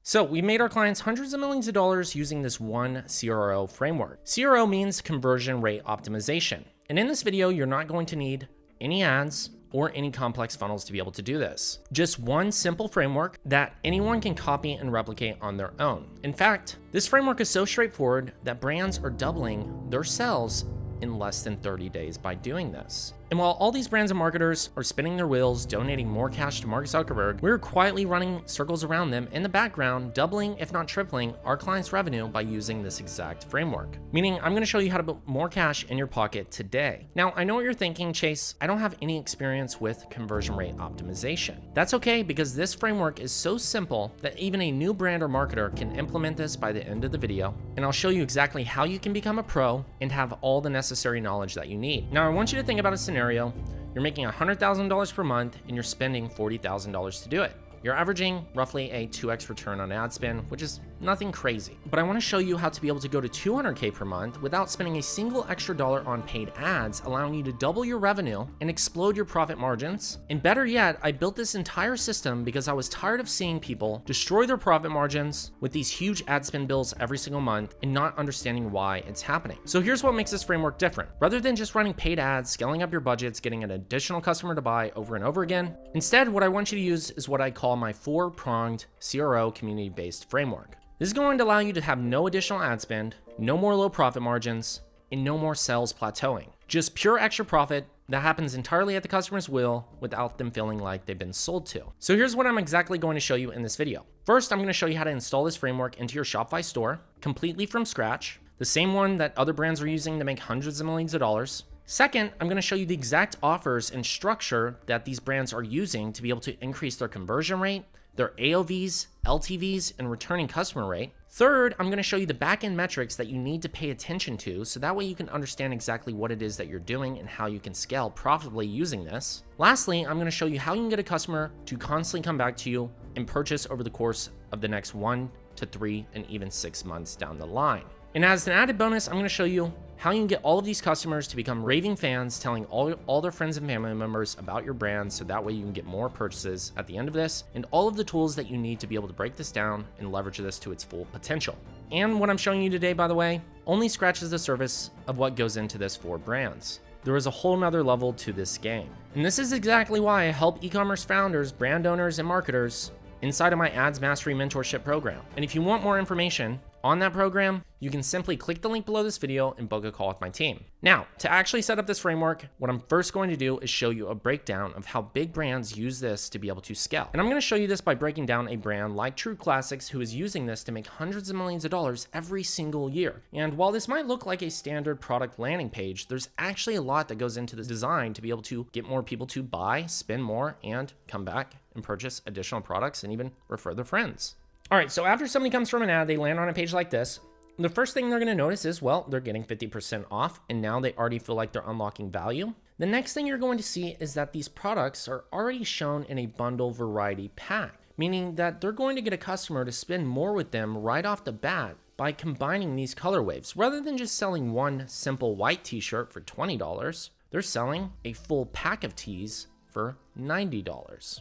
So we made our clients hundreds of millions of dollars using this one CRO framework. CRO means conversion rate optimization. And in this video, you're not going to need any ads or any complex funnels to be able to do this. Just one simple framework that anyone can copy and replicate on their own. In fact, this framework is so straightforward that brands are doubling their sales in less than 30 days by doing this. And while all these brands and marketers are spinning their wheels, donating more cash to Mark Zuckerberg, we're quietly running circles around them in the background, doubling, if not tripling, our clients' revenue by using this exact framework. Meaning, I'm gonna show you how to put more cash in your pocket today. Now, I know what you're thinking, Chase, I don't have any experience with conversion rate optimization. That's okay, because this framework is so simple that even a new brand or marketer can implement this by the end of the video. And I'll show you exactly how you can become a pro and have all the necessary knowledge that you need. Now, I want you to think about a scenario. You're making $100,000 per month and you're spending $40,000 to do it. You're averaging roughly a 2x return on ad spend, which is nothing crazy. But I want to show you how to be able to go to $200K per month without spending a single extra dollar on paid ads, allowing you to double your revenue and explode your profit margins. And better yet, I built this entire system because I was tired of seeing people destroy their profit margins with these huge ad spend bills every single month and not understanding why it's happening. So here's what makes this framework different. Rather than just running paid ads, scaling up your budgets, getting an additional customer to buy over and over again, instead, what I want you to use is what I call my 4-pronged CRO community-based framework. This is going to allow you to have no additional ad spend, no more low profit margins, and no more sales plateauing. Just pure extra profit that happens entirely at the customer's will without them feeling like they've been sold to. So here's what I'm exactly going to show you in this video. First, I'm going to show you how to install this framework into your Shopify store completely from scratch, the same one that other brands are using to make hundreds of millions of dollars. Second, I'm going to show you the exact offers and structure that these brands are using to be able to increase their conversion rate, their AOVs, LTVs, and returning customer rate. Third, I'm going to show you the back-end metrics that you need to pay attention to so that way you can understand exactly what it is that you're doing and how you can scale profitably using this. Lastly, I'm going to show you how you can get a customer to constantly come back to you and purchase over the course of the next 1 to 3 and even 6 months down the line. And as an added bonus, I'm going to show you how you can get all of these customers to become raving fans, telling all their friends and family members about your brand, so that way you can get more purchases at the end of this, and all of the tools that you need to be able to break this down and leverage this to its full potential. And what I'm showing you today, by the way, only scratches the surface of what goes into this for brands. There is a whole nother level to this game. And this is exactly why I help e-commerce founders, brand owners, and marketers inside of my Ads Mastery Mentorship program. And if you want more information on that program, you can simply click the link below this video and book a call with my team. Now, to actually set up this framework, what I'm first going to do is show you a breakdown of how big brands use this to be able to scale. And I'm going to show you this by breaking down a brand like True Classics, who is using this to make hundreds of millions of dollars every single year. And while this might look like a standard product landing page, there's actually a lot that goes into the design to be able to get more people to buy, spend more, and come back and purchase additional products and even refer their friends. All right, so after somebody comes from an ad, they land on a page like this. The first thing they're going to notice is, well, they're getting 50% off, and now they already feel like they're unlocking value. The next thing you're going to see is that these products are already shown in a bundle variety pack, meaning that they're going to get a customer to spend more with them right off the bat by combining these color waves. Rather than just selling one simple white t-shirt for $20, they're selling a full pack of tees for $90.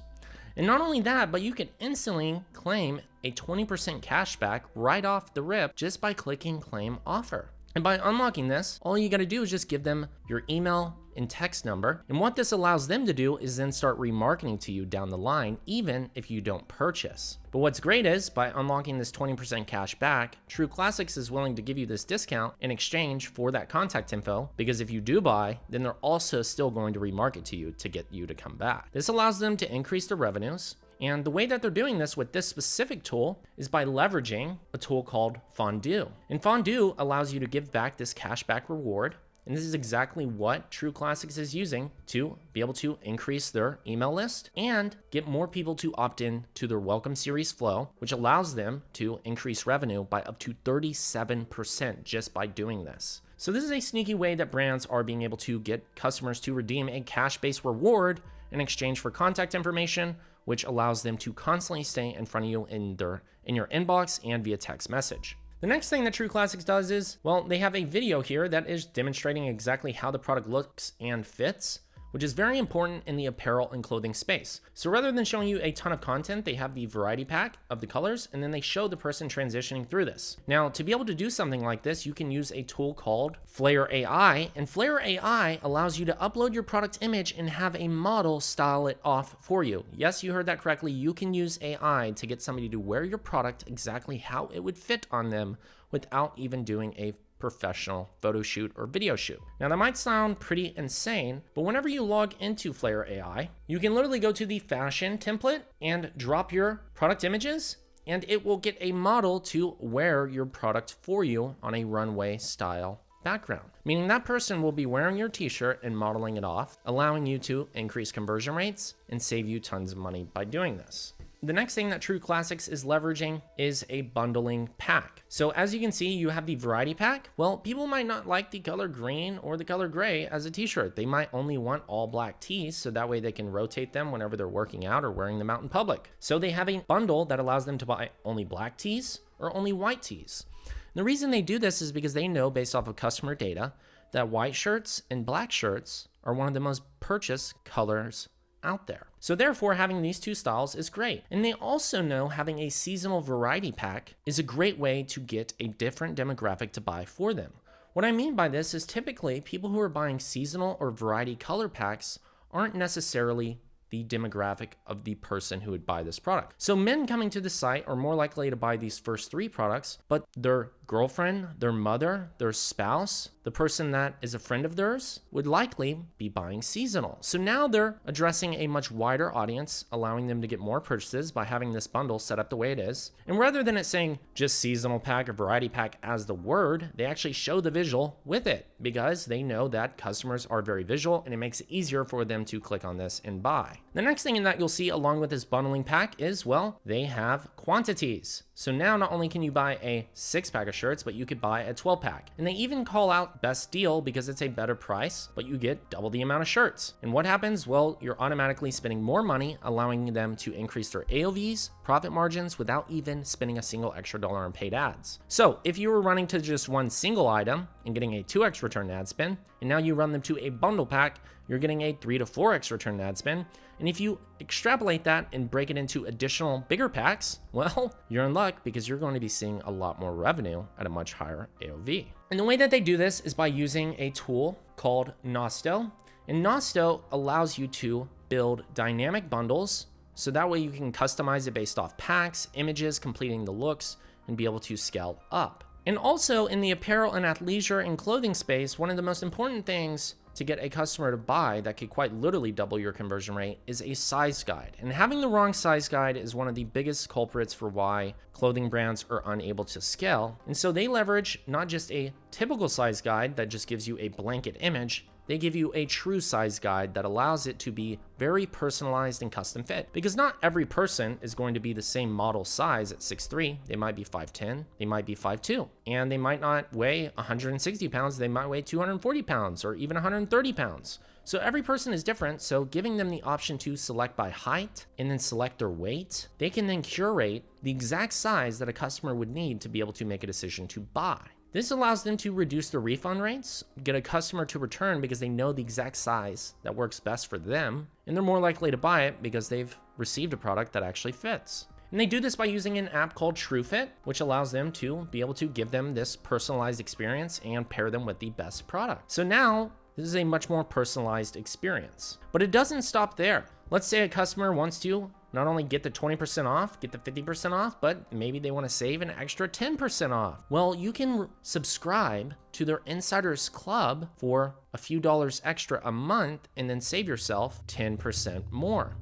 And not only that, but you can instantly claim a 20% cash back right off the rip just by clicking claim offer. And by unlocking this, all you got to do is just give them your email and text number. And what this allows them to do is then start remarketing to you down the line, even if you don't purchase. But what's great is by unlocking this 20% cash back, True Classics is willing to give you this discount in exchange for that contact info, because if you do buy, then they're also still going to remarket to you to get you to come back. This allows them to increase their revenues. And the way that they're doing this with this specific tool is by leveraging a tool called Fondue. And Fondue allows you to give back this cashback reward. And this is exactly what True Classics is using to be able to increase their email list and get more people to opt in to their welcome series flow, which allows them to increase revenue by up to 37% just by doing this. So this is a sneaky way that brands are being able to get customers to redeem a cash-based reward in exchange for contact information, which allows them to constantly stay in front of you in your inbox and via text message. The next thing that True Classics does is, well, they have a video here that is demonstrating exactly how the product looks and fits which is very important in the apparel and clothing space. So rather than showing you a ton of content, they have the variety pack of the colors, and then they show the person transitioning through this. Now, to be able to do something like this, you can use a tool called Flare AI, and Flare AI allows you to upload your product image and have a model style it off for you. Yes, you heard that correctly. You can use AI to get somebody to wear your product exactly how it would fit on them without even doing a professional photo shoot or video shoot. Now that might sound pretty insane, but whenever you log into Flare AI, you can literally go to the fashion template and drop your product images, and it will get a model to wear your product for you on a runway style background, meaning that person will be wearing your t-shirt and modeling it off, allowing you to increase conversion rates and save you tons of money by doing this. The next thing that True Classics is leveraging is a bundling pack. So as you can see, you have the variety pack. Well, people might not like the color green or the color gray as a t-shirt. They might only want all black tees, so that way they can rotate them whenever they're working out or wearing them out in public. So they have a bundle that allows them to buy only black tees or only white tees. And the reason they do this is because they know, based off of customer data, that white shirts and black shirts are one of the most purchased colors out there. So therefore, having these two styles is great. And they also know having a seasonal variety pack is a great way to get a different demographic to buy for them. What I mean by this is typically people who are buying seasonal or variety color packs aren't necessarily the demographic of the person who would buy this product. So men coming to the site are more likely to buy these first three products, but their girlfriend, their mother, their spouse, the person that is a friend of theirs would likely be buying seasonal. So now they're addressing a much wider audience, allowing them to get more purchases by having this bundle set up the way it is. And rather than it saying just seasonal pack or variety pack as the word, they actually show the visual with it because they know that customers are very visual and it makes it easier for them to click on this and buy. The next thing that you'll see along with this bundling pack is, well, they have quantities. So now not only can you buy a 6-pack of shirts, but you could buy a 12-pack. And they even call out best deal because it's a better price, but you get double the amount of shirts. And what happens? Well, you're automatically spending more money, allowing them to increase their AOVs, profit margins, without even spending a single extra dollar on paid ads. So if you were running to just one single item and getting a 2x return ad spend, and now you run them to a bundle pack, you're getting a 3 to 4x return ad spend. And if you extrapolate that and break it into additional bigger packs, well, you're in luck because you're going to be seeing a lot more revenue at a much higher AOV. And the way that they do this is by using a tool called Nosto. And Nosto allows you to build dynamic bundles, so that way you can customize it based off packs, images, completing the looks, and be able to scale up. And also in the apparel and athleisure and clothing space, one of the most important things to get a customer to buy that could quite literally double your conversion rate is a size guide. And having the wrong size guide is one of the biggest culprits for why clothing brands are unable to scale. And so they leverage not just a typical size guide that just gives you a blanket image, they give you a true size guide that allows it to be very personalized and custom fit. Because not every person is going to be the same model size at 6'3". They might be 5'10", they might be 5'2", and they might not weigh 160 pounds, they might weigh 240 pounds or even 130 pounds. So every person is different, so giving them the option to select by height and then select their weight, they can then curate the exact size that a customer would need to be able to make a decision to buy. This allows them to reduce the refund rates, get a customer to return because they know the exact size that works best for them, and they're more likely to buy it because they've received a product that actually fits. And they do this by using an app called TrueFit, which allows them to be able to give them this personalized experience and pair them with the best product. So now, this is a much more personalized experience. But it doesn't stop there. Let's say a customer wants to not only get the 20% off, get the 50% off, but maybe they want to save an extra 10% off. Well, you can subscribe to their Insiders Club for a few dollars extra a month and then save yourself 10% more.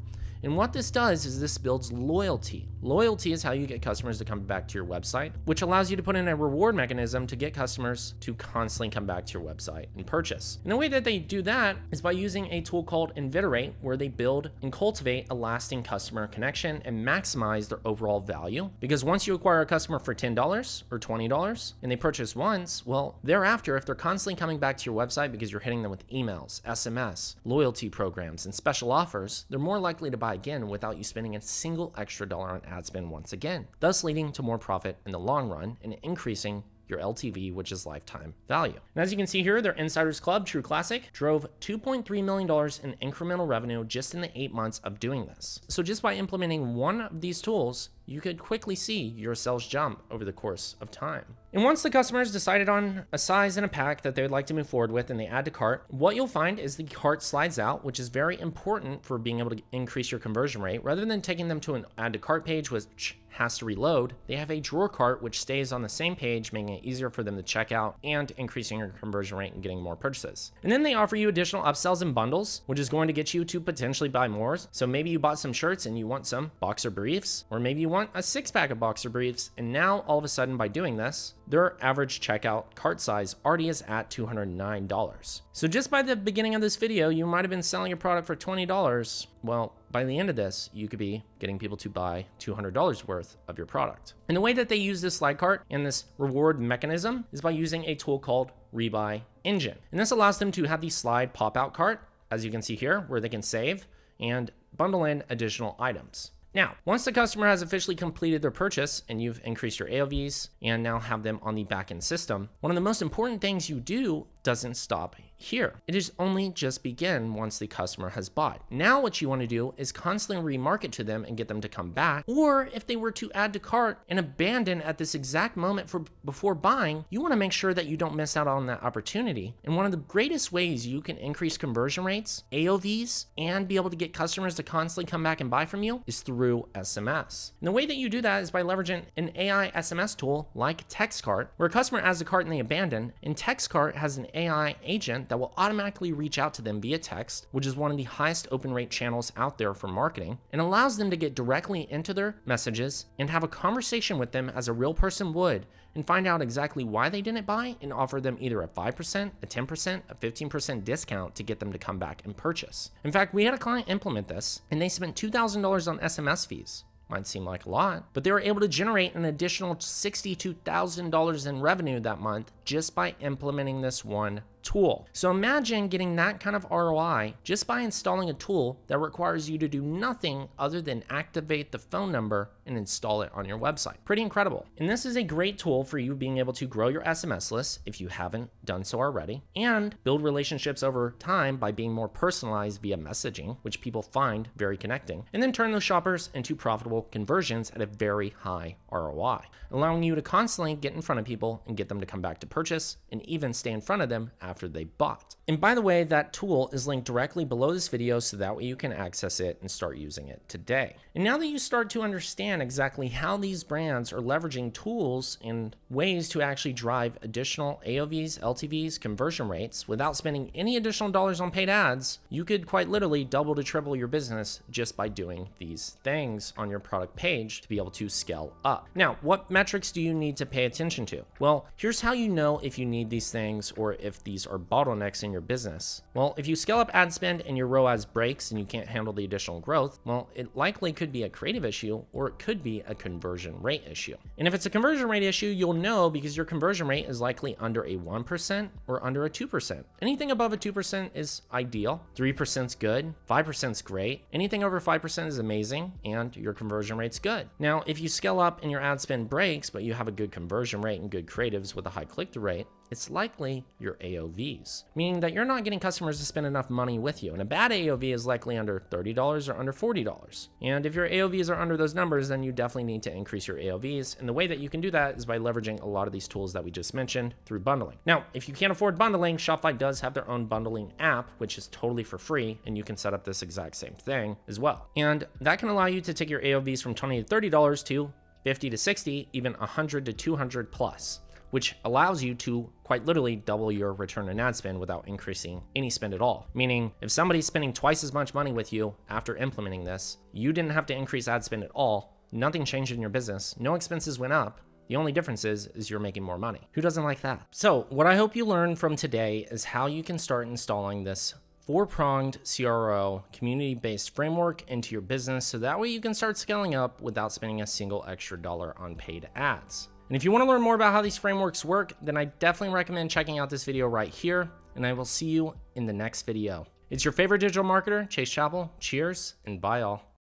And what this does is this builds loyalty. Loyalty is how you get customers to come back to your website, which allows you to put in a reward mechanism to get customers to constantly come back to your website and purchase. And the way that they do that is by using a tool called Invitorate, where they build and cultivate a lasting customer connection and maximize their overall value. Because once you acquire a customer for $10 or $20 and they purchase once, well, thereafter, if they're constantly coming back to your website because you're hitting them with emails, SMS, loyalty programs, and special offers, they're more likely to buy again without you spending a single extra dollar on ad spend once again, thus leading to more profit in the long run and increasing your LTV, which is lifetime value. And as you can see here, their Insiders Club, True Classic, drove $2.3 million in incremental revenue just in the 8 months of doing this. So just by implementing one of these tools, you could quickly see your sales jump over the course of time. And once the customers decided on a size and a pack that they would like to move forward with and they add to cart, what you'll find is the cart slides out, which is very important for being able to increase your conversion rate. Rather than taking them to an add to cart page, which has to reload, they have a drawer cart which stays on the same page, making it easier for them to check out and increasing your conversion rate and getting more purchases. And then they offer you additional upsells and bundles, which is going to get you to potentially buy more. So maybe you bought some shirts and you want some boxer briefs, or maybe you want a 6-pack of boxer briefs. And now all of a sudden by doing this, their average checkout cart size already is at $209. So just by the beginning of this video, you might have been selling a product for $20. Well, by the end of this, you could be getting people to buy $200 worth of your product. And the way that they use this slide cart and this reward mechanism is by using a tool called Rebuy Engine. And this allows them to have the slide pop-out cart, as you can see here, where they can save and bundle in additional items. Now, once the customer has officially completed their purchase and you've increased your AOVs and now have them on the backend system, one of the most important things you do doesn't stop here. It is only just begin once the customer has bought. Now what you want to do is constantly remarket to them and get them to come back. Or if they were to add to cart and abandon at this exact moment before buying, you want to make sure that you don't miss out on that opportunity. And one of the greatest ways you can increase conversion rates, AOVs, and be able to get customers to constantly come back and buy from you is through SMS. And the way that you do that is by leveraging an AI SMS tool like TextCart, where a customer adds a cart and they abandon, and TextCart has an AI agent that will automatically reach out to them via text, which is one of the highest open rate channels out there for marketing, and allows them to get directly into their messages and have a conversation with them as a real person would, and find out exactly why they didn't buy and offer them either a 5%, a 10%, a 15% discount to get them to come back and purchase. In fact, we had a client implement this and they spent $2,000 on SMS fees. Might seem like a lot, but they were able to generate an additional $62,000 in revenue that month just by implementing this one tool. So imagine getting that kind of ROI just by installing a tool that requires you to do nothing other than activate the phone number and install it on your website. Pretty incredible. And this is a great tool for you being able to grow your SMS list if you haven't done so already, and build relationships over time by being more personalized via messaging, which people find very connecting, and then turn those shoppers into profitable conversions at a very high ROI, allowing you to constantly get in front of people and get them to come back to purchase and even stay in front of them after they bought. And by the way, that tool is linked directly below this video so that way you can access it and start using it today. And now that you start to understand exactly how these brands are leveraging tools and ways to actually drive additional AOVs, LTVs, conversion rates without spending any additional dollars on paid ads, you could quite literally double to triple your business just by doing these things on your product page to be able to scale up. Now, what metrics do you need to pay attention to? Well, here's how you know if you need these things or if these are bottlenecks in your business. Well, if you scale up ad spend and your ROAS breaks and you can't handle the additional growth, well, it likely could be a creative issue or it could be a conversion rate issue. And if it's a conversion rate issue, you'll know because your conversion rate is likely under a 1% or under a 2%. Anything above a 2% is ideal. 3% is good. 5% is great. Anything over 5% is amazing, and your conversion rate's good. Now, if you scale up and your ad spend breaks, but you have a good conversion rate and good creatives with a high click-through rate, it's likely your AOVs, meaning that you're not getting customers to spend enough money with you. And a bad AOV is likely under $30 or under $40. And if your AOVs are under those numbers, then you definitely need to increase your AOVs. And the way that you can do that is by leveraging a lot of these tools that we just mentioned through bundling. Now, if you can't afford bundling, Shopify does have their own bundling app, which is totally for free, and you can set up this exact same thing as well. And that can allow you to take your AOVs from $20 to $30 to $50 to $60, even $100 to $200 plus, which allows you to quite literally double your return on ad spend without increasing any spend at all. Meaning if somebody's spending twice as much money with you after implementing this, you didn't have to increase ad spend at all. Nothing changed in your business. No expenses went up. The only difference is you're making more money. Who doesn't like that? So what I hope you learned from today is how you can start installing this 4-pronged CRO community-based framework into your business so that way you can start scaling up without spending a single extra dollar on paid ads. And if you want to learn more about how these frameworks work, then I definitely recommend checking out this video right here, and I will see you in the next video. It's your favorite digital marketer, Chase Chappell. Cheers, and bye all.